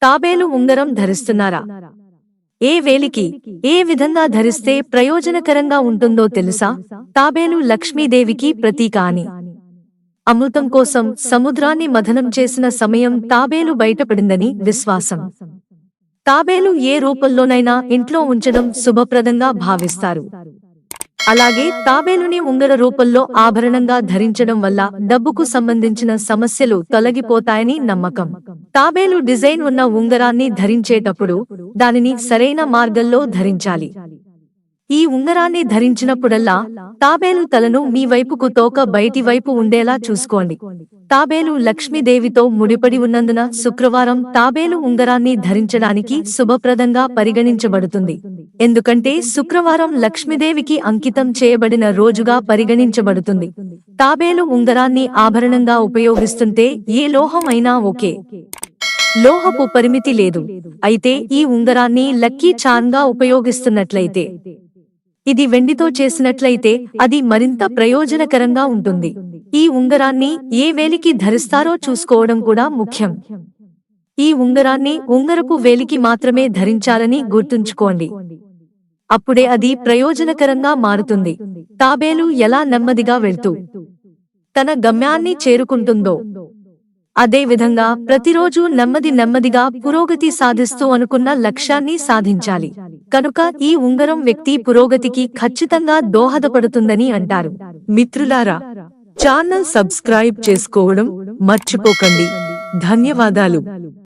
తాబేలు ఉంగరం ధరిస్తున్నారా? ఏ వేలికి, ఏ విధంగా ధరిస్తే ప్రయోజనకరంగా ఉంటుందో తెలుసా? తాబేలు లక్ష్మీదేవికి ప్రతీక అని. అమృతం కోసం సముద్రాన్ని మథనం చేసిన సమయం తాబేలు బయటపడిందని విశ్వాసం. తాబేలు ఏ రూపంలోనైనా ఇంట్లో ఉంచడం శుభప్రదంగా భావిస్తారు. అలాగే తాబేలుని ఉంగర రూపంలో ఆభరణంగా ధరించడం వల్ల డబ్బుకు సంబంధించిన సమస్యలు తొలగిపోతాయని నమ్మకం. తాబేలు డిజైన్ ఉన్న ఉంగరాన్ని ధరించేటప్పుడు దానిని సరైన మార్గంలో ధరించాలి. ఈ ఉంగరాన్ని ధరించినప్పుడల్లా తాబేలు తలను మీ వైపుకు, తోక బయటి వైపు ఉండేలా చూసుకోండి. తాబేలు లక్ష్మీదేవితో ముడిపడి ఉన్నందున శుక్రవారం తాబేలు ఉంగరాన్ని ధరించడానికి శుభప్రదంగా పరిగణించబడుతుంది. ఎందుకంటే శుక్రవారం లక్ష్మీదేవికి అంకితం చేయబడిన రోజుగా పరిగణించబడుతుంది. తాబేలు ఉంగరాన్ని ఆభరణంగా ఉపయోగిస్తుంటే ఏ లోహం అయినా ఓకే. లోహపు పరిమితి లేదు. అయితే ఈ ఉంగరాన్ని లక్కీ చార్మ్గా ఉపయోగిస్తున్నట్లయితే, ఇది వెండితో చేసినట్లయితే అది మరింత ప్రయోజనకరంగా ఉంటుంది. ఈ ఉంగరాన్ని ఏ వేలికి ధరిస్తారో చూసుకోవడం కూడా ముఖ్యం. ఈ ఉంగరాన్ని ఉంగరపు వేలికి మాత్రమే ధరించాలని గుర్తుంచుకోండి. అప్పుడే అది ప్రయోజనకరంగా మారుతుంది. తాబేలు ఎలా నెమ్మదిగా వెళ్తూ తన గమ్యాన్ని చేరుకుంటుందో, అదే విధంగా ప్రతిరోజు నెమ్మదిగా పురోగతి సాధిస్తూ అనుకున్న లక్ష్యాన్ని సాధించాలి. కనుక ఈ ఉంగరం వ్యక్తి పురోగతికి ఖచ్చితంగా దోహదపడుతుందని అంటారు. మిత్రులారా, ఛానల్ సబ్స్క్రైబ్ చేసుకోవడం మర్చిపోకండి. ధన్యవాదాలు.